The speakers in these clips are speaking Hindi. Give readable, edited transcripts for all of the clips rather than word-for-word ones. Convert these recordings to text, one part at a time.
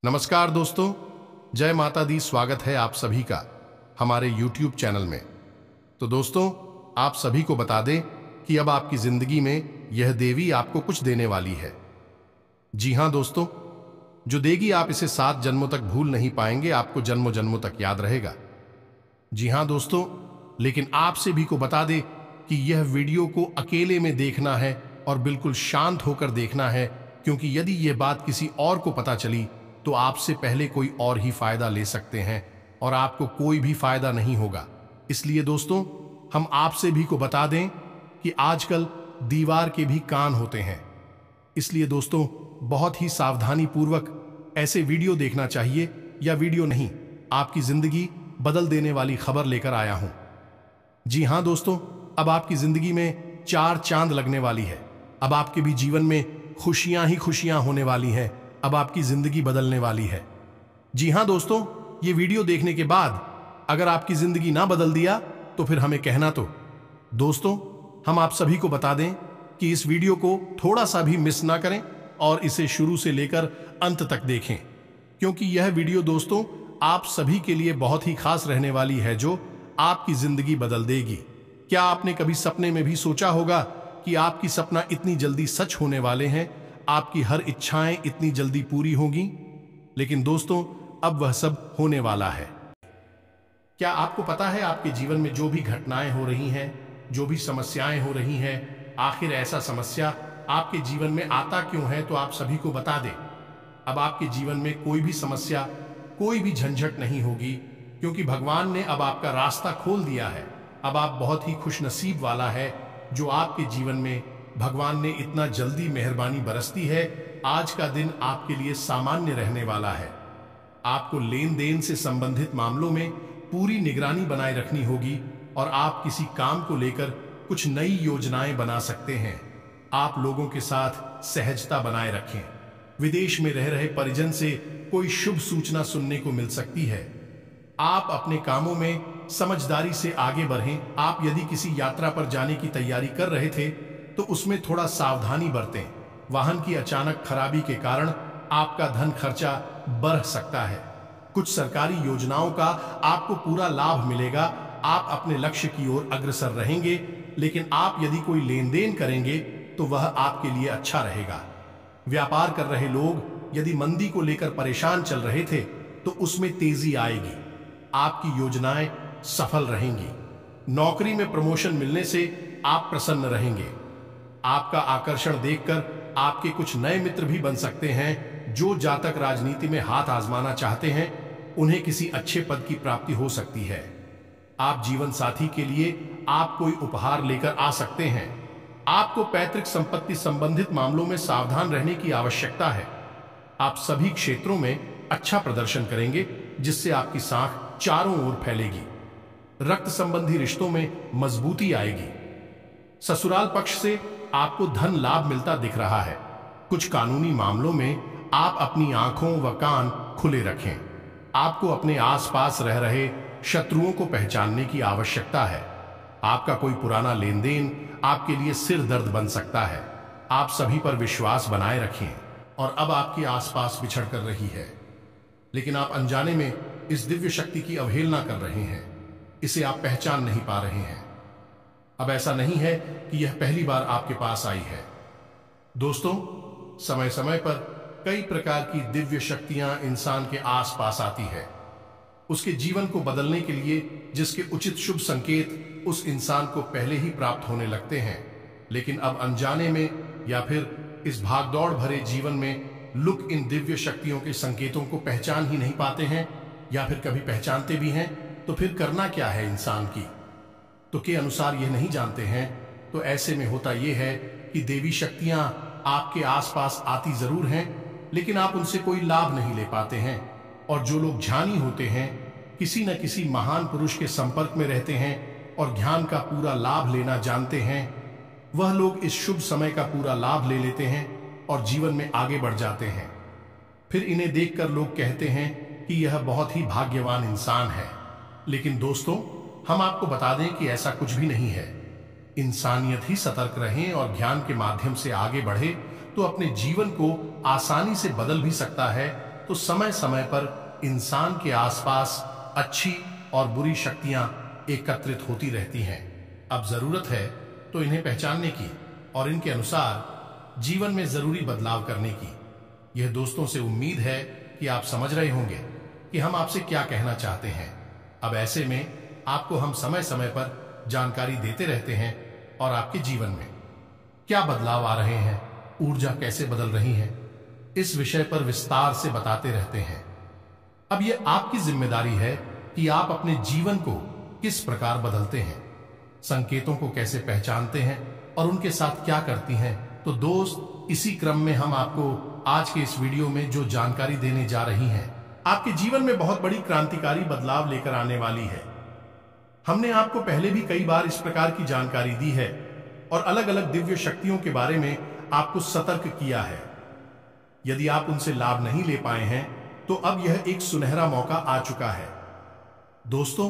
नमस्कार दोस्तों, जय माता दी। स्वागत है आप सभी का हमारे YouTube चैनल में। तो दोस्तों, आप सभी को बता दें कि अब आपकी जिंदगी में यह देवी आपको कुछ देने वाली है। जी हां दोस्तों, जो देगी आप इसे 7 जन्मों तक भूल नहीं पाएंगे, आपको जन्मों जन्मों तक याद रहेगा। जी हां दोस्तों, लेकिन आप सभी को बता दें कि यह वीडियो को अकेले में देखना है और बिल्कुल शांत होकर देखना है, क्योंकि यदि यह बात किसी और को पता चली तो आपसे पहले कोई और ही फायदा ले सकते हैं और आपको कोई भी फायदा नहीं होगा। इसलिए दोस्तों, हम आपसे भी को बता दें कि आजकल दीवार के भी कान होते हैं। इसलिए दोस्तों, बहुत ही सावधानी पूर्वक ऐसे वीडियो देखना चाहिए, या वीडियो नहीं, आपकी जिंदगी बदल देने वाली खबर लेकर आया हूं। जी हां दोस्तों, अब आपकी जिंदगी में 4 चांद लगने वाली है। अब आपके भी जीवन में खुशियां ही खुशियां होने वाली हैं। अब आपकी जिंदगी बदलने वाली है। जी हां दोस्तों, ये वीडियो देखने के बाद अगर आपकी जिंदगी ना बदल दिया तो फिर हमें कहना। तो दोस्तों, हम आप सभी को बता दें कि इस वीडियो को थोड़ा सा भी मिस ना करें और इसे शुरू से लेकर अंत तक देखें, क्योंकि यह वीडियो दोस्तों आप सभी के लिए बहुत ही खास रहने वाली है, जो आपकी जिंदगी बदल देगी। क्या आपने कभी सपने में भी सोचा होगा कि आपकी सपना इतनी जल्दी सच होने वाले हैं, आपकी हर इच्छाएं इतनी जल्दी पूरी होंगी? लेकिन दोस्तों, अब वह सब होने वाला है। क्या आपको पता है आपके जीवन में जो भी घटनाएं हो रही हैं, जो भी समस्याएं हो रही हैं, आखिर ऐसा समस्या आपके जीवन में आता क्यों है? तो आप सभी को बता दें, अब आपके जीवन में कोई भी समस्या, कोई भी झंझट नहीं होगी, क्योंकि भगवान ने अब आपका रास्ता खोल दिया है। अब आप बहुत ही खुशनसीब वाला है जो आपके जीवन में भगवान ने इतना जल्दी मेहरबानी बरसती है। आज का दिन आपके लिए सामान्य रहने वाला है। आपको लेन देन से संबंधित मामलों में पूरी निगरानी बनाए रखनी होगी और आप किसी काम को लेकर कुछ नई योजनाएं बना सकते हैं। आप लोगों के साथ सहजता बनाए रखें। विदेश में रह रहे परिजन से कोई शुभ सूचना सुनने को मिल सकती है। आप अपने कामों में समझदारी से आगे बढ़ें। आप यदि किसी यात्रा पर जाने की तैयारी कर रहे थे तो उसमें थोड़ा सावधानी बरतें। वाहन की अचानक खराबी के कारण आपका धन खर्चा बढ़ सकता है। कुछ सरकारी योजनाओं का आपको पूरा लाभ मिलेगा। आप अपने लक्ष्य की ओर अग्रसर रहेंगे, लेकिन आप यदि कोई लेन देन करेंगे तो वह आपके लिए अच्छा रहेगा। व्यापार कर रहे लोग यदि मंदी को लेकर परेशान चल रहे थे तो उसमें तेजी आएगी। आपकी योजनाएं सफल रहेंगी। नौकरी में प्रमोशन मिलने से आप प्रसन्न रहेंगे। आपका आकर्षण देखकर आपके कुछ नए मित्र भी बन सकते हैं। जो जातक राजनीति में हाथ आजमाना चाहते हैं, उन्हें किसी अच्छे पद की प्राप्ति हो सकती है। आप जीवन साथी के लिए आप कोई उपहार लेकर आ सकते हैं। आपको पैतृक संपत्ति संबंधित मामलों में सावधान रहने की आवश्यकता है। आप सभी क्षेत्रों में अच्छा प्रदर्शन करेंगे, जिससे आपकी साख चारों ओर फैलेगी। रक्त संबंधी रिश्तों में मजबूती आएगी। ससुराल पक्ष से आपको धन लाभ मिलता दिख रहा है। कुछ कानूनी मामलों में आप अपनी आंखों व कान खुले रखें। आपको अपने आसपास रह रहे शत्रुओं को पहचानने की आवश्यकता है। आपका कोई पुराना लेन देन आपके लिए सिर दर्द बन सकता है। आप सभी पर विश्वास बनाए रखें। और अब आपके आसपास बिछड़ कर रही है, लेकिन आप अनजाने में इस दिव्य शक्ति की अवहेलना कर रहे हैं। इसे आप पहचान नहीं पा रहे हैं। अब ऐसा नहीं है कि यह पहली बार आपके पास आई है। दोस्तों, समय समय पर कई प्रकार की दिव्य शक्तियां इंसान के आसपास आती है। उसके जीवन को बदलने के लिए जिसके उचित शुभ संकेत उस इंसान को पहले ही प्राप्त होने लगते हैं, लेकिन अब अनजाने में या फिर इस भागदौड़ भरे जीवन में लोग इन दिव्य शक्तियों के संकेतों को पहचान ही नहीं पाते हैं, या फिर कभी पहचानते भी हैं तो फिर करना क्या है इंसान की तो के अनुसार यह नहीं जानते हैं। तो ऐसे में होता यह है कि देवी शक्तियां आपके आसपास आती जरूर हैं, लेकिन आप उनसे कोई लाभ नहीं ले पाते हैं। और जो लोग ध्यानी होते हैं, किसी न किसी महान पुरुष के संपर्क में रहते हैं और ध्यान का पूरा लाभ लेना जानते हैं, वह लोग इस शुभ समय का पूरा लाभ ले लेते हैं और जीवन में आगे बढ़ जाते हैं। फिर इन्हें देखकर लोग कहते हैं कि यह बहुत ही भाग्यवान इंसान है। लेकिन दोस्तों, हम आपको बता दें कि ऐसा कुछ भी नहीं है। इंसानियत ही सतर्क रहें और ज्ञान के माध्यम से आगे बढ़े तो अपने जीवन को आसानी से बदल भी सकता है। तो समय समय पर इंसान के आसपास अच्छी और बुरी शक्तियां एकत्रित होती रहती हैं। अब जरूरत है तो इन्हें पहचानने की और इनके अनुसार जीवन में जरूरी बदलाव करने की। यह दोस्तों से उम्मीद है कि आप समझ रहे होंगे कि हम आपसे क्या कहना चाहते हैं। अब ऐसे में आपको हम समय समय पर जानकारी देते रहते हैं और आपके जीवन में क्या बदलाव आ रहे हैं, ऊर्जा कैसे बदल रही है, इस विषय पर विस्तार से बताते रहते हैं। अब यह आपकी जिम्मेदारी है कि आप अपने जीवन को किस प्रकार बदलते हैं, संकेतों को कैसे पहचानते हैं और उनके साथ क्या करती हैं। तो दोस्त, इसी क्रम में हम आपको आज के इस वीडियो में जो जानकारी देने जा रही हैं, आपके जीवन में बहुत बड़ी क्रांतिकारी बदलाव लेकर आने वाली है। हमने आपको पहले भी कई बार इस प्रकार की जानकारी दी है और अलग अलग दिव्य शक्तियों के बारे में आपको सतर्क किया है। यदि आप उनसे लाभ नहीं ले पाए हैं तो अब यह एक सुनहरा मौका आ चुका है। दोस्तों,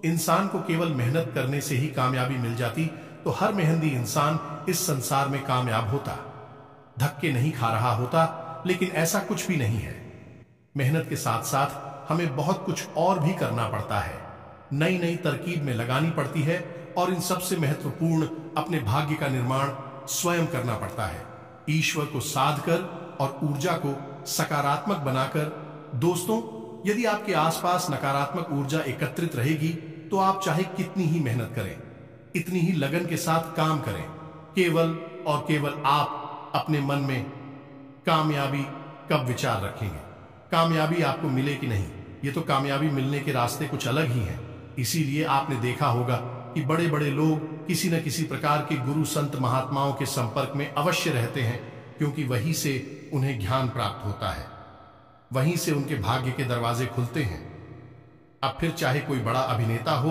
इंसान को केवल मेहनत करने से ही कामयाबी मिल जाती तो हर मेहनती इंसान इस संसार में कामयाब होता, धक्के नहीं खा रहा होता। लेकिन ऐसा कुछ भी नहीं है। मेहनत के साथ साथ हमें बहुत कुछ और भी करना पड़ता है, नई नई तरकीब में लगानी पड़ती है और इन सबसे महत्वपूर्ण अपने भाग्य का निर्माण स्वयं करना पड़ता है, ईश्वर को साध कर और ऊर्जा को सकारात्मक बनाकर। दोस्तों, यदि आपके आसपास नकारात्मक ऊर्जा एकत्रित रहेगी तो आप चाहे कितनी ही मेहनत करें, इतनी ही लगन के साथ काम करें, केवल और केवल आप अपने मन में कामयाबी कब विचार रखेंगे, कामयाबी आपको मिले कि नहीं, ये तो कामयाबी मिलने के रास्ते कुछ अलग ही हैं। इसीलिए आपने देखा होगा कि बड़े बड़े लोग किसी न किसी प्रकार के गुरु संत महात्माओं के संपर्क में अवश्य रहते हैं, क्योंकि वहीं से उन्हें ज्ञान प्राप्त होता है, वहीं से उनके भाग्य के दरवाजे खुलते हैं। अब फिर चाहे कोई बड़ा अभिनेता हो,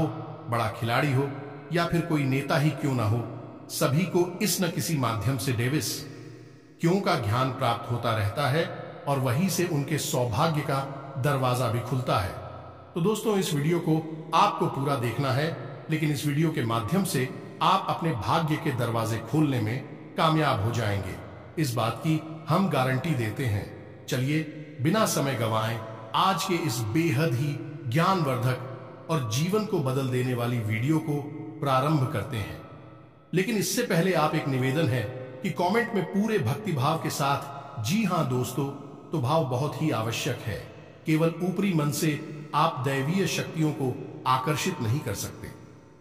बड़ा खिलाड़ी हो या फिर कोई नेता ही क्यों ना हो, सभी को इस न किसी माध्यम से डेविस क्यों का ज्ञान प्राप्त होता रहता है और वहीं से उनके सौभाग्य का दरवाजा भी खुलता है। तो दोस्तों, इस वीडियो को आपको पूरा देखना है, लेकिन इस वीडियो के माध्यम से आप अपने भाग्य के दरवाजे खोलने में कामयाब हो जाएंगे, इस बात की हम गारंटी देते हैं। चलिए बिना समय गंवाए आज के इस बेहद ही ज्ञानवर्धक और जीवन को बदल देने वाली वीडियो को प्रारंभ करते हैं। लेकिन इससे पहले आप एक निवेदन है कि कमेंट में पूरे भक्ति भाव के साथ जी हां दोस्तों, तो भाव बहुत ही आवश्यक है। केवल ऊपरी मन से आप दैवीय शक्तियों को आकर्षित नहीं कर सकते,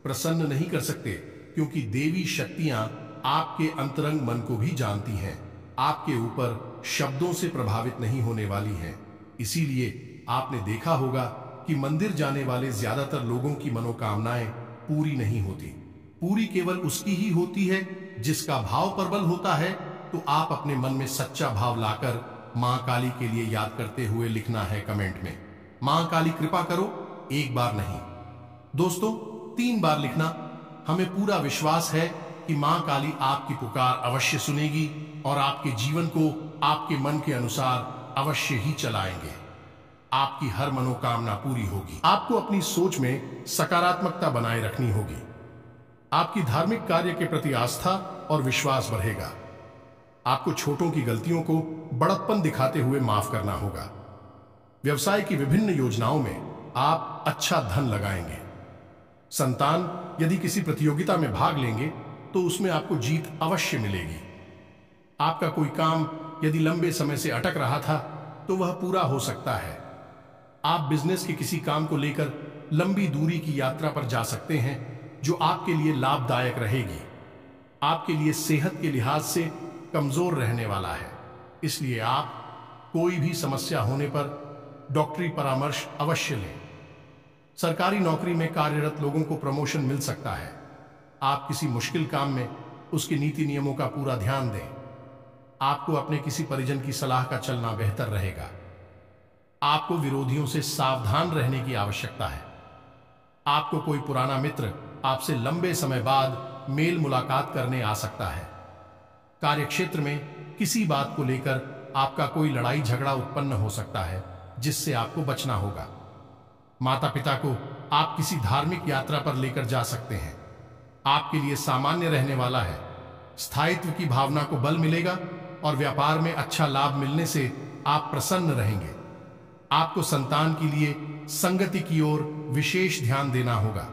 प्रसन्न नहीं कर सकते, क्योंकि देवी शक्तियां आपके अंतरंग मन को भी जानती हैं, आपके ऊपर शब्दों से प्रभावित नहीं होने वाली हैं। इसीलिए आपने देखा होगा कि मंदिर जाने वाले ज्यादातर लोगों की मनोकामनाएं पूरी नहीं होती। पूरी केवल उसकी ही होती है जिसका भाव प्रबल होता है। तो आप अपने मन में सच्चा भाव लाकर मां काली के लिए याद करते हुए लिखना है कमेंट में, मां काली कृपा करो। एक बार नहीं दोस्तों, 3 बार लिखना। हमें पूरा विश्वास है कि मां काली आपकी पुकार अवश्य सुनेगी और आपके जीवन को आपके मन के अनुसार अवश्य ही चलाएंगे। आपकी हर मनोकामना पूरी होगी। आपको अपनी सोच में सकारात्मकता बनाए रखनी होगी। आपकी धार्मिक कार्य के प्रति आस्था और विश्वास बढ़ेगा। आपको छोटों की गलतियों को बड़प्पन दिखाते हुए माफ करना होगा। व्यवसाय की विभिन्न योजनाओं में आप अच्छा धन लगाएंगे। संतान यदि किसी प्रतियोगिता में भाग लेंगे तो उसमें आपको जीत अवश्य मिलेगी। आपका कोई काम यदि लंबे समय से अटक रहा था तो वह पूरा हो सकता है। आप बिजनेस के किसी काम को लेकर लंबी दूरी की यात्रा पर जा सकते हैं जो आपके लिए लाभदायक रहेगी। आपके लिए सेहत के लिहाज से कमजोर रहने वाला है, इसलिए आप कोई भी समस्या होने पर डॉक्टरी परामर्श अवश्य लें। सरकारी नौकरी में कार्यरत लोगों को प्रमोशन मिल सकता है। आप किसी मुश्किल काम में उसके नीति नियमों का पूरा ध्यान दें। आपको अपने किसी परिजन की सलाह का चलना बेहतर रहेगा। आपको विरोधियों से सावधान रहने की आवश्यकता है। आपको कोई पुराना मित्र आपसे लंबे समय बाद मेल मुलाकात करने आ सकता है। कार्यक्षेत्र में किसी बात को लेकर आपका कोई लड़ाई झगड़ा उत्पन्न हो सकता है, जिससे आपको बचना होगा। माता पिता को आप किसी धार्मिक यात्रा पर लेकर जा सकते हैं। आपके लिए सामान्य रहने वाला है। स्थायित्व की भावना को बल मिलेगा और व्यापार में अच्छा लाभ मिलने से आप प्रसन्न रहेंगे। आपको संतान के लिए संगति की ओर विशेष ध्यान देना होगा।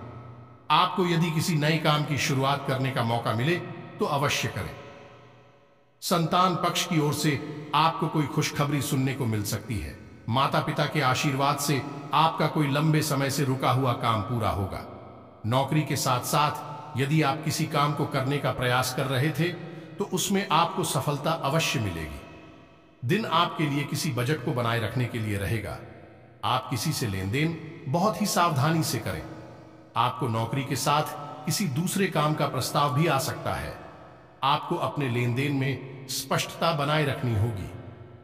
आपको यदि किसी नए काम की शुरुआत करने का मौका मिले तो अवश्य करें। संतान पक्ष की ओर से आपको कोई खुशखबरी सुनने को मिल सकती है। माता पिता के आशीर्वाद से आपका कोई लंबे समय से रुका हुआ काम पूरा होगा। नौकरी के साथ साथ यदि आप किसी काम को करने का प्रयास कर रहे थे तो उसमें आपको सफलता अवश्य मिलेगी। दिन आपके लिए किसी बजट को बनाए रखने के लिए रहेगा। आप किसी से लेन देन बहुत ही सावधानी से करें। आपको नौकरी के साथ किसी दूसरे काम का प्रस्ताव भी आ सकता है। आपको अपने लेन देन में स्पष्टता बनाए रखनी होगी।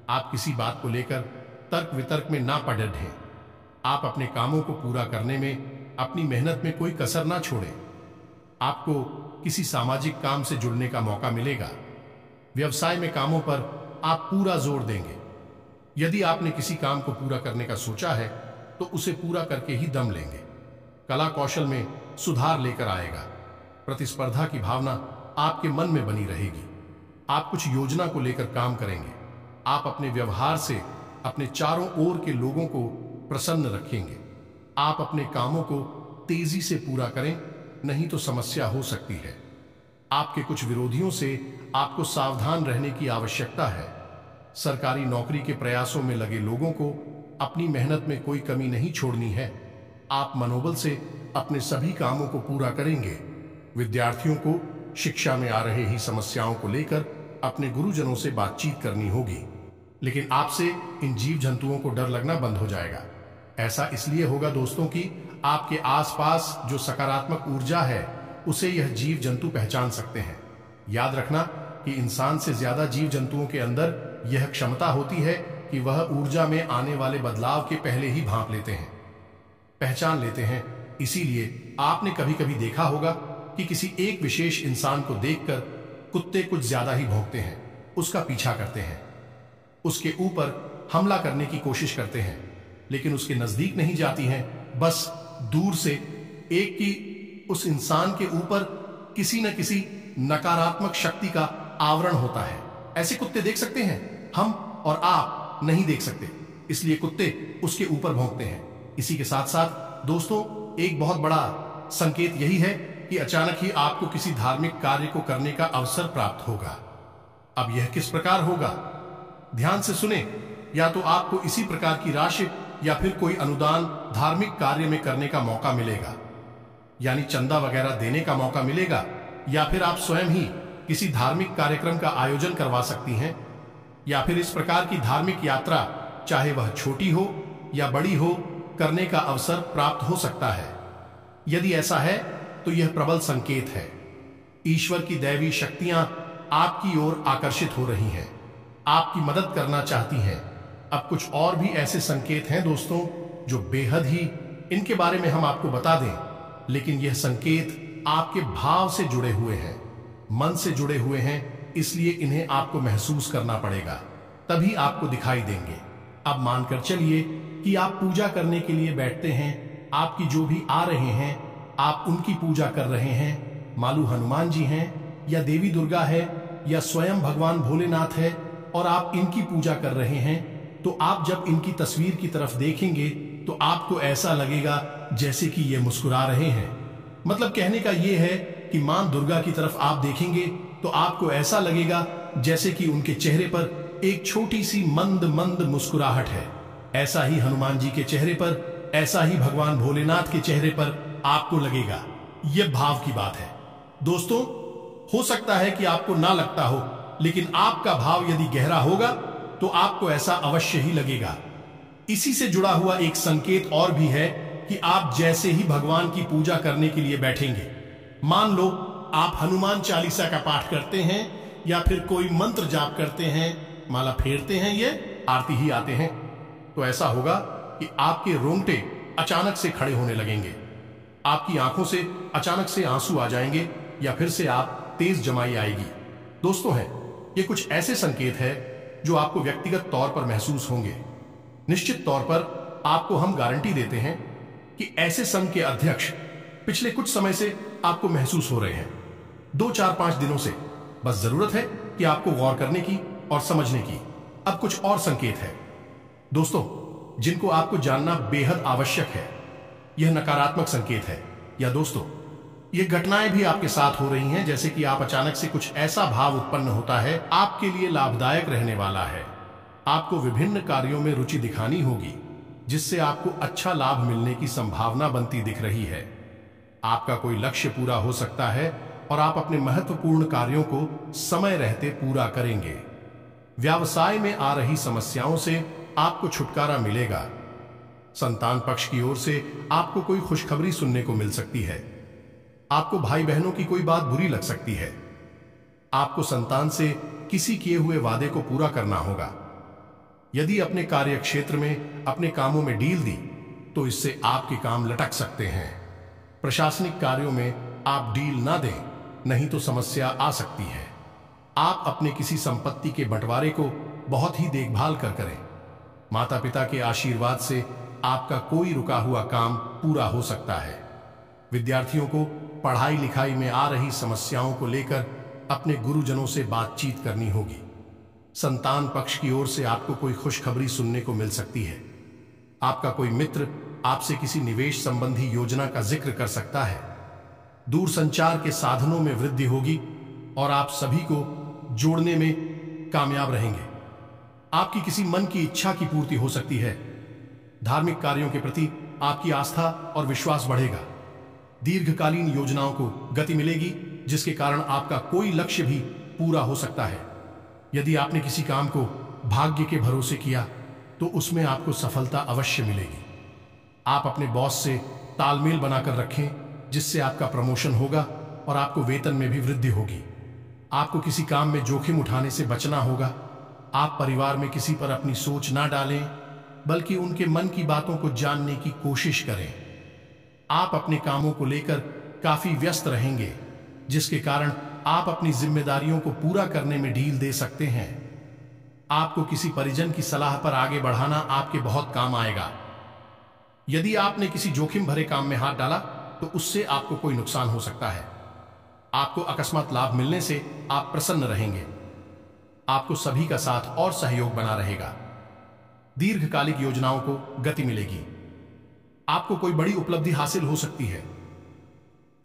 आप किसी बात को लेकर तर्क वितर्क में ना पड़ रहें। आप अपने कामों को पूरा करने में अपनी मेहनत में कोई कसर ना छोड़ें। आपको किसी सामाजिक काम से जुड़ने का मौका मिलेगा। व्यवसाय में कामों पर आप पूरा जोर देंगे। यदि आपने किसी काम को पूरा करने का सोचा है तो उसे पूरा करके ही दम लेंगे। कला कौशल में सुधार लेकर आएगा। प्रतिस्पर्धा की भावना आपके मन में बनी रहेगी। आप कुछ योजना को लेकर काम करेंगे। आप अपने व्यवहार से अपने चारों ओर के लोगों को प्रसन्न रखेंगे। आप अपने कामों को तेजी से पूरा करें, नहीं तो समस्या हो सकती है। आपके कुछ विरोधियों से आपको सावधान रहने की आवश्यकता है। सरकारी नौकरी के प्रयासों में लगे लोगों को अपनी मेहनत में कोई कमी नहीं छोड़नी है। आप मनोबल से अपने सभी कामों को पूरा करेंगे। विद्यार्थियों को शिक्षा में आ रहे ही समस्याओं को लेकर अपने गुरुजनों से बातचीत करनी होगी, लेकिन आपसे इन जीव जंतुओं को डर लगना बंद हो जाएगा। ऐसा इसलिए होगा दोस्तों कि आपके आसपास जो सकारात्मक ऊर्जा है उसे यह जीव जंतु पहचान सकते हैं। याद रखना कि इंसान से ज्यादा जीव जंतुओं के अंदर यह क्षमता होती है कि वह ऊर्जा में आने वाले बदलाव के पहले ही भांप लेते हैं, पहचान लेते हैं। इसीलिए आपने कभी कभी देखा होगा कि किसी एक विशेष इंसान को देखकर कुत्ते कुछ ज्यादा ही भौंकते हैं, उसका पीछा करते हैं, उसके ऊपर हमला करने की कोशिश करते हैं, लेकिन उसके नजदीक नहीं जाती हैं। बस दूर से एक की उस इंसान के ऊपर किसी न किसी नकारात्मक शक्ति का आवरण होता है। ऐसे कुत्ते देख सकते हैं, हम और आप नहीं देख सकते, इसलिए कुत्ते उसके ऊपर भौंकते हैं। इसी के साथ साथ दोस्तों, एक बहुत बड़ा संकेत यही है कि अचानक ही आपको किसी धार्मिक कार्य को करने का अवसर प्राप्त होगा। अब यह किस प्रकार होगा, ध्यान से सुने। या तो आपको इसी प्रकार की राशि या फिर कोई अनुदान धार्मिक कार्य में करने का मौका मिलेगा, यानी चंदा वगैरह देने का मौका मिलेगा, या फिर आप स्वयं ही किसी धार्मिक कार्यक्रम का आयोजन करवा सकती हैं, या फिर इस प्रकार की धार्मिक यात्रा, चाहे वह छोटी हो या बड़ी हो, करने का अवसर प्राप्त हो सकता है। यदि ऐसा है तो यह प्रबल संकेत है। ईश्वर की दैवी शक्तियां आपकी ओर आकर्षित हो रही हैं, आपकी मदद करना चाहती हैं। अब कुछ और भी ऐसे संकेत हैं दोस्तों जो बेहद ही, इनके बारे में हम आपको बता दें, लेकिन यह संकेत आपके भाव से जुड़े हुए हैं, मन से जुड़े हुए हैं, इसलिए इन्हें आपको महसूस करना पड़ेगा, तभी आपको दिखाई देंगे। अब मानकर चलिए कि आप पूजा करने के लिए बैठते हैं। आपकी जो भी आ रहे हैं आप उनकी पूजा कर रहे हैं। मालू हनुमान जी हैं या देवी दुर्गा है या स्वयं भगवान भोलेनाथ है और आप इनकी पूजा कर रहे हैं, तो आप जब इनकी तस्वीर की तरफ देखेंगे तो आपको ऐसा लगेगा जैसे कि ये मुस्कुरा रहे हैं। मतलब कहने का ये है कि मां दुर्गा की तरफ आप देखेंगे तो आपको ऐसा लगेगा जैसे कि उनके चेहरे पर एक छोटी सी मंद मंद मुस्कुराहट है। ऐसा ही हनुमान जी के चेहरे पर, ऐसा ही भगवान भोलेनाथ के चेहरे पर आपको लगेगा। यह भाव की बात है दोस्तों। हो सकता है कि आपको ना लगता हो, लेकिन आपका भाव यदि गहरा होगा तो आपको ऐसा अवश्य ही लगेगा। इसी से जुड़ा हुआ एक संकेत और भी है कि आप जैसे ही भगवान की पूजा करने के लिए बैठेंगे, मान लो आप हनुमान चालीसा का पाठ करते हैं या फिर कोई मंत्र जाप करते हैं, माला फेरते हैं, ये आरती ही आते हैं, तो ऐसा होगा कि आपके रोंगटे अचानक से खड़े होने लगेंगे, आपकी आंखों से अचानक से आंसू आ जाएंगे या फिर से आप तेज जमाई आएगी। दोस्तों हैं, ये कुछ ऐसे संकेत है जो आपको व्यक्तिगत तौर पर महसूस होंगे। निश्चित तौर पर आपको हम गारंटी देते हैं कि ऐसे संघ के अध्यक्ष पिछले कुछ समय से आपको महसूस हो रहे हैं, 2-4-5 दिनों से। बस जरूरत है कि आपको गौर करने की और समझने की। अब कुछ और संकेत है दोस्तों। जिनको आपको जानना बेहद आवश्यक है। यह नकारात्मक संकेत है। या दोस्तों, ये घटनाएं भी आपके साथ हो रही हैं, जैसे कि आप अचानक से कुछ ऐसा भाव उत्पन्न होता है आपके लिए लाभदायक रहने वाला है। आपको विभिन्न कार्यों में रुचि दिखानी होगी, जिससे आपको अच्छा लाभ मिलने की संभावना बनती दिख रही है। आपका कोई लक्ष्य पूरा हो सकता है और आप अपने महत्वपूर्ण कार्यों को समय रहते पूरा करेंगे। व्यवसाय में आ रही समस्याओं से आपको छुटकारा मिलेगा। संतान पक्ष की ओर से आपको कोई खुशखबरी सुनने को मिल सकती है। आपको भाई बहनों की कोई बात बुरी लग सकती है। आपको संतान से किसी किए हुए वादे को पूरा करना होगा। यदि अपने कार्य क्षेत्र में अपने कामों में ढील दी तो इससे आपके काम लटक सकते हैं। प्रशासनिक कार्यों में आप डील ना दें, नहीं तो समस्या आ सकती है। आप अपने किसी संपत्ति के बंटवारे को बहुत ही देखभाल कर करें। माता पिता के आशीर्वाद से आपका कोई रुका हुआ काम पूरा हो सकता है। विद्यार्थियों को पढ़ाई लिखाई में आ रही समस्याओं को लेकर अपने गुरुजनों से बातचीत करनी होगी। संतान पक्ष की ओर से आपको कोई खुशखबरी सुनने को मिल सकती है। आपका कोई मित्र आपसे किसी निवेश संबंधी योजना का जिक्र कर सकता है। दूरसंचार के साधनों में वृद्धि होगी और आप सभी को जोड़ने में कामयाब रहेंगे। आपकी किसी मन की इच्छा की पूर्ति हो सकती है। धार्मिक कार्यों के प्रति आपकी आस्था और विश्वास बढ़ेगा। दीर्घकालीन योजनाओं को गति मिलेगी, जिसके कारण आपका कोई लक्ष्य भी पूरा हो सकता है। यदि आपने किसी काम को भाग्य के भरोसे किया तो उसमें आपको सफलता अवश्य मिलेगी। आप अपने बॉस से तालमेल बनाकर रखें, जिससे आपका प्रमोशन होगा और आपको वेतन में भी वृद्धि होगी। आपको किसी काम में जोखिम उठाने से बचना होगा। आप परिवार में किसी पर अपनी सोच ना डालें, बल्कि उनके मन की बातों को जानने की कोशिश करें। आप अपने कामों को लेकर काफी व्यस्त रहेंगे, जिसके कारण आप अपनी जिम्मेदारियों को पूरा करने में ढील दे सकते हैं। आपको किसी परिजन की सलाह पर आगे बढ़ाना आपके बहुत काम आएगा। यदि आपने किसी जोखिम भरे काम में हाथ डाला तो उससे आपको कोई नुकसान हो सकता है। आपको अकस्मात लाभ मिलने से आप प्रसन्न रहेंगे। आपको सभी का साथ और सहयोग बना रहेगा। दीर्घकालिक योजनाओं को गति मिलेगी। आपको कोई बड़ी उपलब्धि हासिल हो सकती है।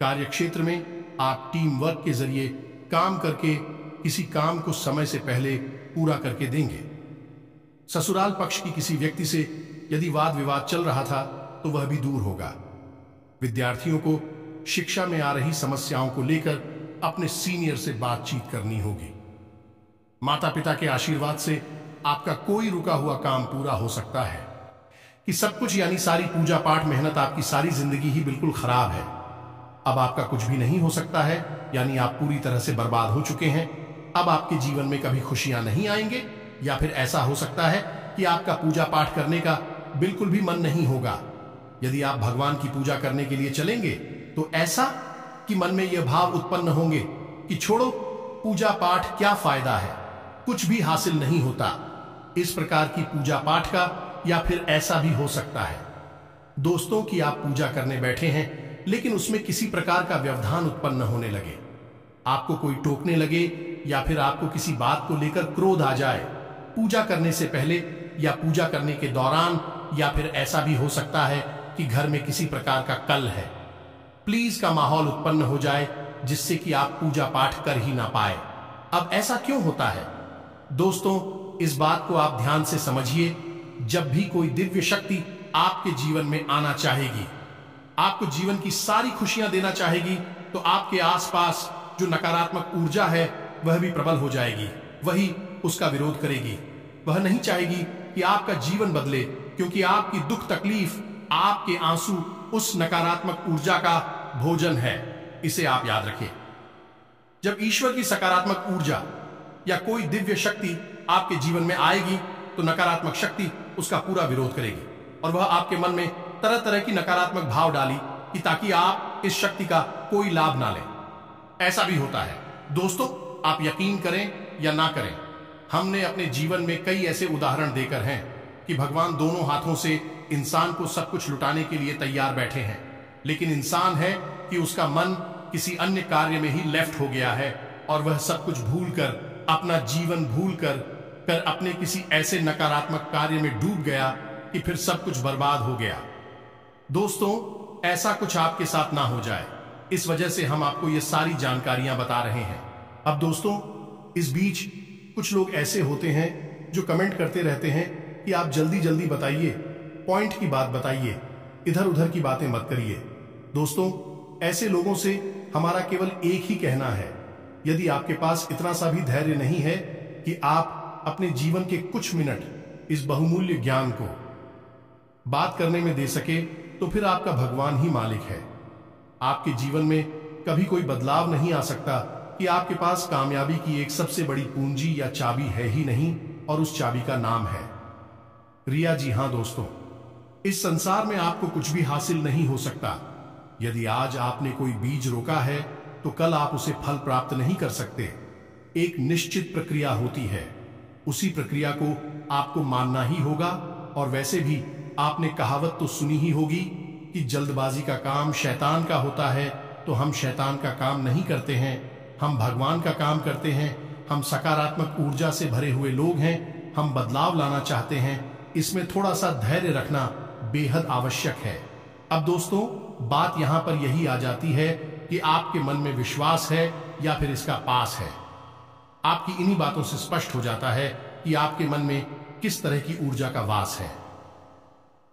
कार्यक्षेत्र में आप टीम वर्क के जरिए काम करके किसी काम को समय से पहले पूरा करके देंगे। ससुराल पक्ष की किसी व्यक्ति से यदि वाद विवाद चल रहा था तो वह भी दूर होगा। विद्यार्थियों को शिक्षा में आ रही समस्याओं को लेकर अपने सीनियर से बातचीत करनी होगी। माता पिता के आशीर्वाद से आपका कोई रुका हुआ काम पूरा हो सकता है। कि सब कुछ यानी सारी पूजा पाठ मेहनत, आपकी सारी जिंदगी ही बिल्कुल खराब है। अब आपका कुछ भी नहीं हो सकता है, यानी आप पूरी तरह से बर्बाद हो चुके हैं। अब आपके जीवन में कभी खुशियां नहीं आएंगे, या फिर ऐसा हो सकता है कि आपका पूजा पाठ करने का बिल्कुल भी मन नहीं होगा। यदि आप भगवान की पूजा करने के लिए चलेंगे तो ऐसा कि मन में यह भाव उत्पन्न होंगे कि छोड़ो, पूजा पाठ क्या फायदा है, कुछ भी हासिल नहीं होता। इस प्रकार की पूजा पाठ का या फिर ऐसा भी हो सकता है दोस्तों कि आप पूजा करने बैठे हैं, लेकिन उसमें किसी प्रकार का व्यवधान उत्पन्न होने लगे। आपको कोई टोकने लगे या फिर आपको किसी बात को लेकर क्रोध आ जाए पूजा करने से पहले या पूजा करने के दौरान, या फिर ऐसा भी हो सकता है कि घर में किसी प्रकार का कल है, प्लीज का माहौल उत्पन्न हो जाए, जिससे कि आप पूजा पाठ कर ही ना पाए। अब ऐसा क्यों होता है दोस्तों, इस बात को आप ध्यान से समझिए। जब भी कोई दिव्य शक्ति आपके जीवन में आना चाहेगी, आपको जीवन की सारी खुशियां देना चाहेगी, तो आपके आसपास जो नकारात्मक ऊर्जा है वह भी प्रबल हो जाएगी। वही उसका विरोध करेगी। वह नहीं चाहेगी कि आपका जीवन बदले, क्योंकि आपकी दुख तकलीफ, आपके आंसू उस नकारात्मक ऊर्जा का भोजन है। इसे आप याद रखें। जब ईश्वर की सकारात्मक ऊर्जा या कोई दिव्य शक्ति आपके जीवन में आएगी तो नकारात्मक शक्ति उसका पूरा विरोध करेगी, और वह आपके मन में तरह तरह की नकारात्मक भाव डाली कि ताकि आप इस शक्ति का कोई लाभ ना लें। ऐसा भी होता है दोस्तों, आप यकीन करें या ना करें, हमने अपने जीवन में कई ऐसे उदाहरण देकर हैं कि भगवान दोनों हाथों से इंसान को सब कुछ लुटाने के लिए तैयार बैठे हैं, लेकिन इंसान है कि उसका मन किसी अन्य कार्य में ही लेफ्ट हो गया है और वह सब कुछ भूलकर, अपना जीवन भूलकर अपने किसी ऐसे नकारात्मक कार्य में डूब गया कि फिर सब कुछ बर्बाद हो गया। दोस्तों, ऐसा कुछ आपके साथ ना हो जाए, इस वजह से हम आपको ये सारी जानकारियां बता रहे हैं। अब दोस्तों, इस बीच कुछ लोग ऐसे होते हैं जो कमेंट करते रहते हैं कि आप जल्दी जल्दी बताइए, पॉइंट की बात बताइए, इधर उधर की बातें मत करिए। दोस्तों, ऐसे लोगों से हमारा केवल एक ही कहना है, यदि आपके पास इतना सा भी धैर्य नहीं है कि आप अपने जीवन के कुछ मिनट इस बहुमूल्य ज्ञान को बात करने में दे सके, तो फिर आपका भगवान ही मालिक है। आपके जीवन में कभी कोई बदलाव नहीं आ सकता कि आपके पास कामयाबी की एक सबसे बड़ी पूंजी या चाबी है ही नहीं, और उस चाबी का नाम है रिया। जी हां दोस्तों, इस संसार में आपको कुछ भी हासिल नहीं हो सकता। यदि आज आपने कोई बीज रोका है तो कल आप उसे फल प्राप्त नहीं कर सकते। एक निश्चित प्रक्रिया होती है, उसी प्रक्रिया को आपको मानना ही होगा। और वैसे भी आपने कहावत तो सुनी ही होगी कि जल्दबाजी का काम शैतान का होता है। तो हम शैतान का काम नहीं करते हैं, हम भगवान का काम करते हैं। हम सकारात्मक ऊर्जा से भरे हुए लोग हैं, हम बदलाव लाना चाहते हैं। इसमें थोड़ा सा धैर्य रखना बेहद आवश्यक है। अब दोस्तों, बात यहां पर यही आ जाती है कि आपके मन में विश्वास है या फिर इसका पास है। आपकी इन्हीं बातों से स्पष्ट हो जाता है कि आपके मन में किस तरह की ऊर्जा का वास है।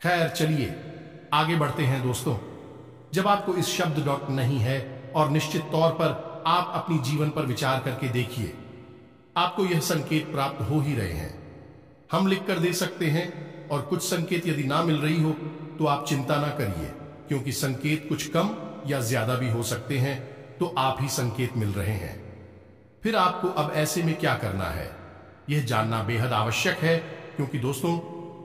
खैर, चलिए आगे बढ़ते हैं दोस्तों। जब आपको इस शब्द डॉट नहीं है और निश्चित तौर पर आप अपनी जीवन पर विचार करके देखिए, आपको यह संकेत प्राप्त हो ही रहे हैं। हम लिख कर दे सकते हैं, और कुछ संकेत यदि ना मिल रही हो तो आप चिंता ना करिए, क्योंकि संकेत कुछ कम या ज्यादा भी हो सकते हैं। तो आप ही संकेत मिल रहे हैं। फिर आपको अब ऐसे में क्या करना है, यह जानना बेहद आवश्यक है। क्योंकि दोस्तों,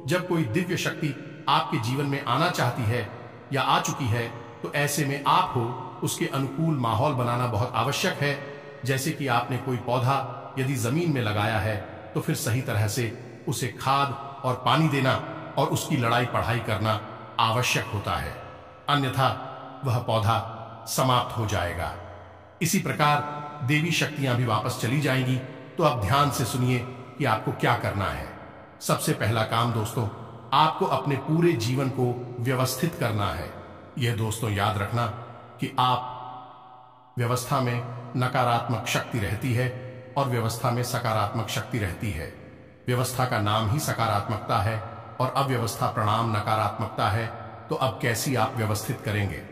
जब कोई दिव्य शक्ति आपके जीवन में आना चाहती है या आ चुकी है, तो ऐसे में आपको उसके अनुकूल माहौल बनाना बहुत आवश्यक है। जैसे कि आपने कोई पौधा यदि जमीन में लगाया है, तो फिर सही तरह से उसे खाद और पानी देना और उसकी लड़ाई पढ़ाई करना आवश्यक होता है, अन्यथा वह पौधा समाप्त हो जाएगा। इसी प्रकार देवी शक्तियां भी वापस चली जाएंगी। तो अब ध्यान से सुनिए कि आपको क्या करना है। सबसे पहला काम दोस्तों, आपको अपने पूरे जीवन को व्यवस्थित करना है। यह दोस्तों याद रखना कि आप व्यवस्था में नकारात्मक शक्ति रहती है और व्यवस्था में सकारात्मक शक्ति रहती है। व्यवस्था का नाम ही सकारात्मकता है और अव्यवस्था प्रणाम नकारात्मकता है। तो अब कैसी आप व्यवस्थित करेंगे?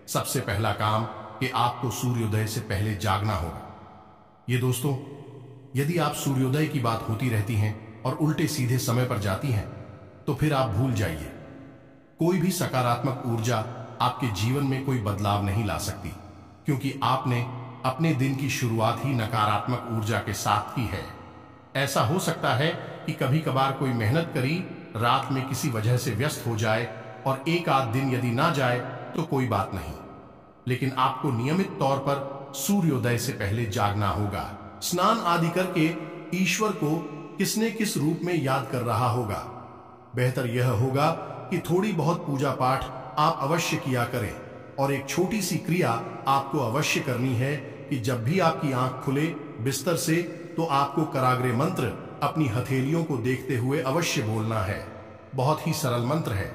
सबसे पहला काम कि आपको सूर्योदय से पहले जागना होगा। ये दोस्तों, यदि आप सूर्योदय की बात होती रहती हैं और उल्टे सीधे समय पर जाती हैं, तो फिर आप भूल जाइए। कोई भी सकारात्मक ऊर्जा आपके जीवन में कोई बदलाव नहीं ला सकती, क्योंकि आपने अपने दिन की शुरुआत ही नकारात्मक ऊर्जा के साथ की है। ऐसा हो सकता है कि कभी कभार कोई मेहनत करी रात में किसी वजह से व्यस्त हो जाए, और एक आध दिन यदि ना जाए तो कोई बात नहीं, लेकिन आपको नियमित तौर पर सूर्योदय से पहले जागना होगा। स्नान आदि करके ईश्वर को किसने किस रूप में याद कर रहा होगा। बेहतर यह होगा कि थोड़ी बहुत पूजा पाठ आप अवश्य किया करें, और एक छोटी सी क्रिया आपको अवश्य करनी है कि जब भी आपकी आंख खुले बिस्तर से, तो आपको कराग्रे मंत्र अपनी हथेलियों को देखते हुए अवश्य बोलना है। बहुत ही सरल मंत्र है,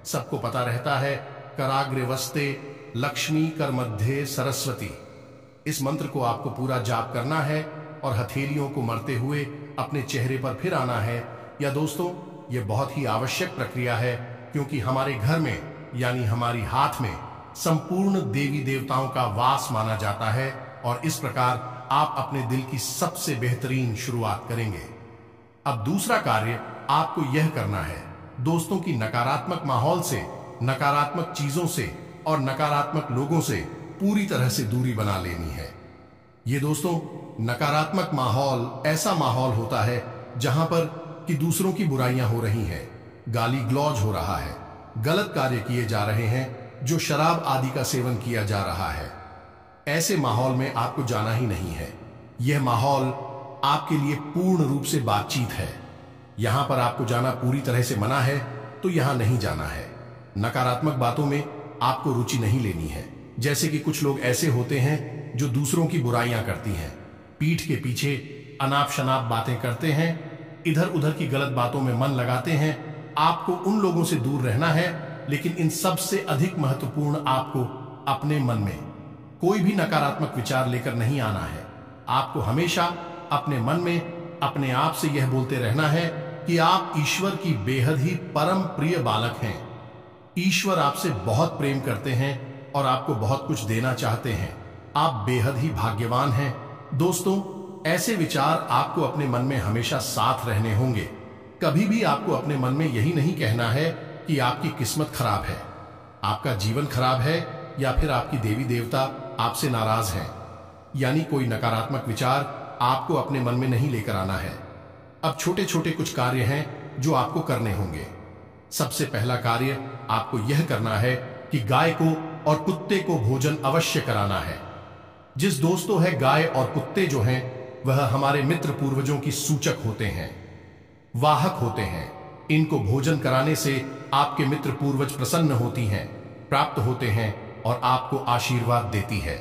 सबको पता रहता है। कराग्रे वस्ते लक्ष्मी कर मध्य सरस्वती। इस मंत्र को आपको पूरा जाप करना है और हथेलियों को मरते हुए अपने चेहरे पर फिर आना है। या दोस्तों, यह बहुत ही आवश्यक प्रक्रिया है, क्योंकि हमारे घर में यानी हमारी हाथ में संपूर्ण देवी देवताओं का वास माना जाता है, और इस प्रकार आप अपने दिल की सबसे बेहतरीन शुरुआत करेंगे। अब दूसरा कार्य आपको यह करना है दोस्तों कि नकारात्मक माहौल से, नकारात्मक चीजों से और नकारात्मक लोगों से पूरी तरह से दूरी बना लेनी है। ये दोस्तों, नकारात्मक माहौल ऐसा माहौल होता है जहां पर कि दूसरों की बुराइयां हो रही हैं, गाली गलौज हो रहा है, गलत कार्य किए जा रहे हैं, जो शराब आदि का सेवन किया जा रहा है। ऐसे माहौल में आपको जाना ही नहीं है। यह माहौल आपके लिए पूर्ण रूप से बातचीत है। यहां पर आपको जाना पूरी तरह से मना है, तो यहां नहीं जाना है। नकारात्मक बातों में आपको रुचि नहीं लेनी है। जैसे कि कुछ लोग ऐसे होते हैं जो दूसरों की बुराइयां करती हैं, पीठ के पीछे अनाप शनाप बातें करते हैं, इधर उधर की गलत बातों में मन लगाते हैं, आपको उन लोगों से दूर रहना है, लेकिन इन सबसे अधिक महत्वपूर्ण आपको अपने मन में कोई भी नकारात्मक विचार लेकर नहीं आना है। आपको हमेशा अपने मन में अपने आप से यह बोलते रहना है कि आप ईश्वर की बेहद ही परम प्रिय बालक हैं। ईश्वर आपसे बहुत प्रेम करते हैं और आपको बहुत कुछ देना चाहते हैं। आप बेहद ही भाग्यवान हैं। दोस्तों, ऐसे विचार आपको अपने मन में हमेशा साथ रहने होंगे। कभी भी आपको अपने मन में यही नहीं कहना है कि आपकी किस्मत खराब है, आपका जीवन खराब है, या फिर आपकी देवी देवता आपसे नाराज हैं। यानी कोई नकारात्मक विचार आपको अपने मन में नहीं लेकर आना है। अब छोटे छोटे कुछ कार्य हैं जो आपको करने होंगे। सबसे पहला कार्य आपको यह करना है कि गाय को और कुत्ते को भोजन अवश्य कराना है। जिस दोस्तों है, गाय और कुत्ते जो हैं वह हमारे मित्र पूर्वजों की सूचक होते हैं, वाहक होते हैं। इनको भोजन कराने से आपके मित्र पूर्वज प्रसन्न होती हैं, प्राप्त होते हैं और आपको आशीर्वाद देती है।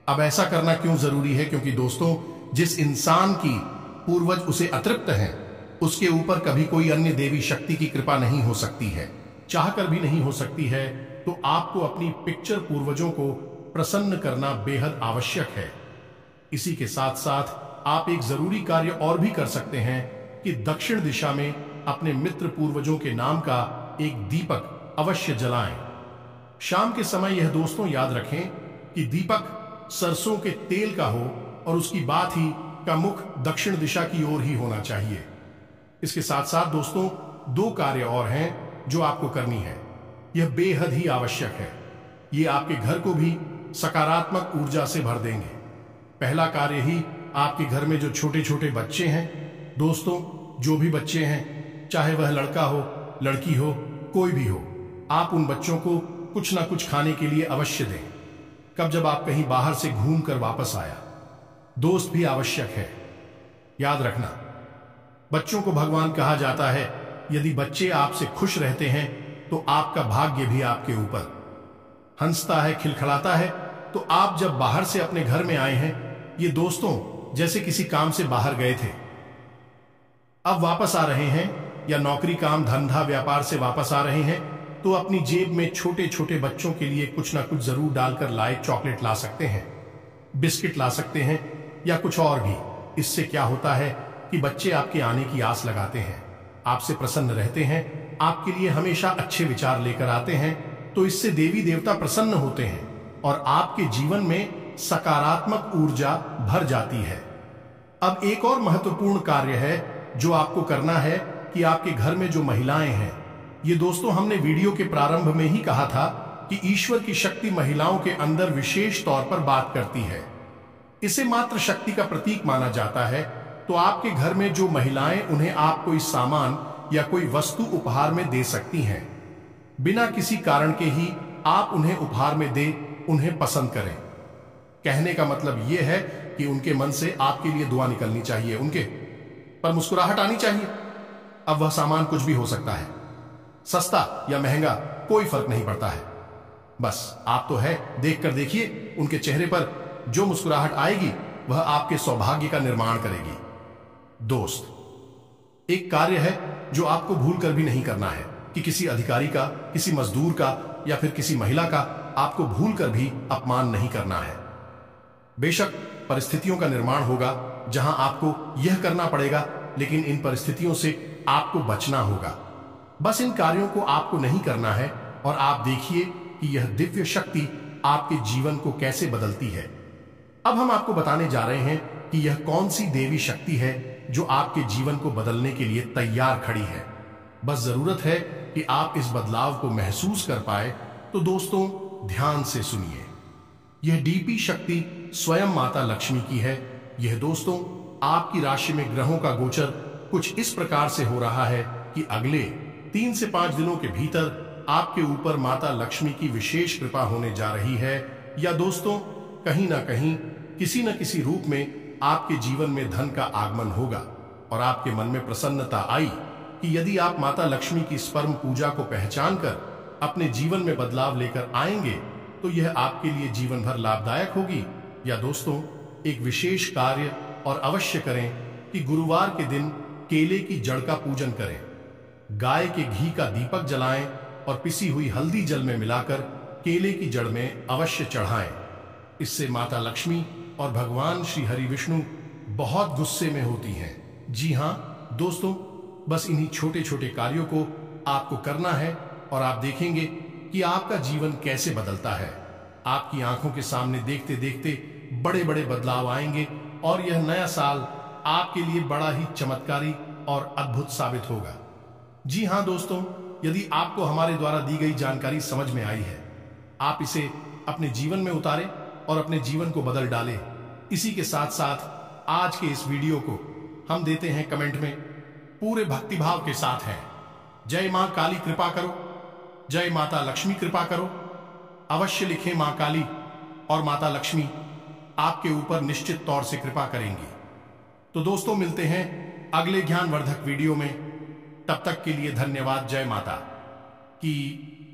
अब ऐसा करना क्यों जरूरी है? क्योंकि दोस्तों, जिस इंसान की पूर्वज उसे अतृप्त हैं, उसके ऊपर कभी कोई अन्य देवी शक्ति की कृपा नहीं हो सकती है, चाहकर भी नहीं हो सकती है। तो आपको अपनी पिक्चर पूर्वजों को प्रसन्न करना बेहद आवश्यक है। इसी के साथ साथ आप एक जरूरी कार्य और भी कर सकते हैं कि दक्षिण दिशा में अपने मित्र पूर्वजों के नाम का एक दीपक अवश्य जलाएं। शाम के समय यह दोस्तों याद रखें कि दीपक सरसों के तेल का हो और उसकी बात ही का मुख दक्षिण दिशा की ओर ही होना चाहिए। इसके साथ साथ दोस्तों, दो कार्य और हैं जो आपको करनी है। यह बेहद ही आवश्यक है। ये आपके घर को भी सकारात्मक ऊर्जा से भर देंगे। पहला कार्य ही आपके घर में जो छोटे छोटे बच्चे हैं, दोस्तों, जो भी बच्चे हैं, चाहे वह लड़का हो, लड़की हो, कोई भी हो, आप उन बच्चों को कुछ ना कुछ खाने के लिए अवश्य दें। कब? जब आप कहीं बाहर से घूम कर वापस आया। दोस्त भी आवश्यक है। याद रखना, बच्चों को भगवान कहा जाता है। यदि बच्चे आपसे खुश रहते हैं तो आपका भाग्य भी आपके ऊपर हंसता है, खिलखिलाता है। तो आप जब बाहर से अपने घर में आए हैं, ये दोस्तों जैसे किसी काम से बाहर गए थे, अब वापस आ रहे हैं, या नौकरी, काम, धंधा, व्यापार से वापस आ रहे हैं, तो अपनी जेब में छोटे छोटे बच्चों के लिए कुछ ना कुछ जरूर डालकर लाए। चॉकलेट ला सकते हैं, बिस्किट ला सकते हैं, या कुछ और भी। इससे क्या होता है कि बच्चे आपके आने की आस लगाते हैं, आपसे प्रसन्न रहते हैं, आपके लिए हमेशा अच्छे विचार लेकर आते हैं। तो इससे देवी देवता प्रसन्न होते हैं और आपके जीवन में सकारात्मक ऊर्जा भर जाती है। अब एक और महत्वपूर्ण कार्य है जो आपको करना है कि आपके घर में जो महिलाएं हैं, ये दोस्तों हमने वीडियो के प्रारंभ में ही कहा था कि ईश्वर की शक्ति महिलाओं के अंदर विशेष तौर पर बात करती है। इसे मात्र शक्ति का प्रतीक माना जाता है। तो आपके घर में जो महिलाएं, उन्हें आप कोई सामान या कोई वस्तु उपहार में दे सकती हैं। बिना किसी कारण के ही आप उन्हें उपहार में दे, उन्हें पसंद करें। कहने का मतलब यह है कि उनके मन से आपके लिए दुआ निकलनी चाहिए, उनके पर मुस्कुराहट आनी चाहिए। अब वह सामान कुछ भी हो सकता है, सस्ता या महंगा, कोई फर्क नहीं पड़ता है। बस आप तो है, देखकर देखिए, उनके चेहरे पर जो मुस्कुराहट आएगी वह आपके सौभाग्य का निर्माण करेगी। दोस्त, एक कार्य है जो आपको भूल कर भी नहीं करना है कि किसी अधिकारी का, किसी मजदूर का या फिर किसी महिला का आपको भूल कर भी अपमान नहीं करना है। बेशक परिस्थितियों का निर्माण होगा जहां आपको यह करना पड़ेगा, लेकिन इन परिस्थितियों से आपको बचना होगा। बस इन कार्यों को आपको नहीं करना है और आप देखिए कि यह दिव्य शक्ति आपके जीवन को कैसे बदलती है। अब हम आपको बताने जा रहे हैं कि यह कौन सी देवी शक्ति है जो आपके जीवन को बदलने के लिए तैयार खड़ी है। बस जरूरत है कि आप इस बदलाव को महसूस कर पाए। तो दोस्तों, ध्यान से सुनिए। यह डीपी शक्ति स्वयं माता लक्ष्मी की है। यह दोस्तों आपकी राशि में ग्रहों का गोचर कुछ इस प्रकार से हो रहा है कि अगले 3 से 5 दिनों के भीतर आपके ऊपर माता लक्ष्मी की विशेष कृपा होने जा रही है। या दोस्तों, कहीं ना कहीं, किसी न किसी रूप में आपके जीवन में धन का आगमन होगा और आपके मन में प्रसन्नता आई कि यदि आप माता लक्ष्मी की इस परम पूजा को पहचान कर अपने जीवन में बदलाव लेकर आएंगे तो यह आपके लिए जीवन भर लाभदायक होगी। या दोस्तों, एक विशेष कार्य और अवश्य करें कि गुरुवार के दिन केले की जड़ का पूजन करें। गाय के घी का दीपक जलाएं और पिसी हुई हल्दी जल में मिलाकर केले की जड़ में अवश्य चढ़ाएं। इससे माता लक्ष्मी और भगवान श्री हरि विष्णु बहुत गुस्से में होती हैं। जी हाँ दोस्तों, बस इन्हीं छोटे छोटे कार्यों को आपको करना है और आप देखेंगे कि आपका जीवन कैसे बदलता है। आपकी आंखों के सामने देखते देखते बड़े बड़े बदलाव आएंगे और यह नया साल आपके लिए बड़ा ही चमत्कारी और अद्भुत साबित होगा। जी हाँ दोस्तों, यदि आपको हमारे द्वारा दी गई जानकारी समझ में आई है, आप इसे अपने जीवन में उतारें और अपने जीवन को बदल डालें। इसी के साथ साथ आज के इस वीडियो को हम देते हैं कमेंट में पूरे भक्तिभाव के साथ है, जय मां काली कृपा करो, जय माता लक्ष्मी कृपा करो। अवश्य लिखें मां काली और माता लक्ष्मी आपके ऊपर निश्चित तौर से कृपा करेंगी। तो दोस्तों मिलते हैं अगले ज्ञानवर्धक वीडियो में। तब तक के लिए धन्यवाद। जय माता की।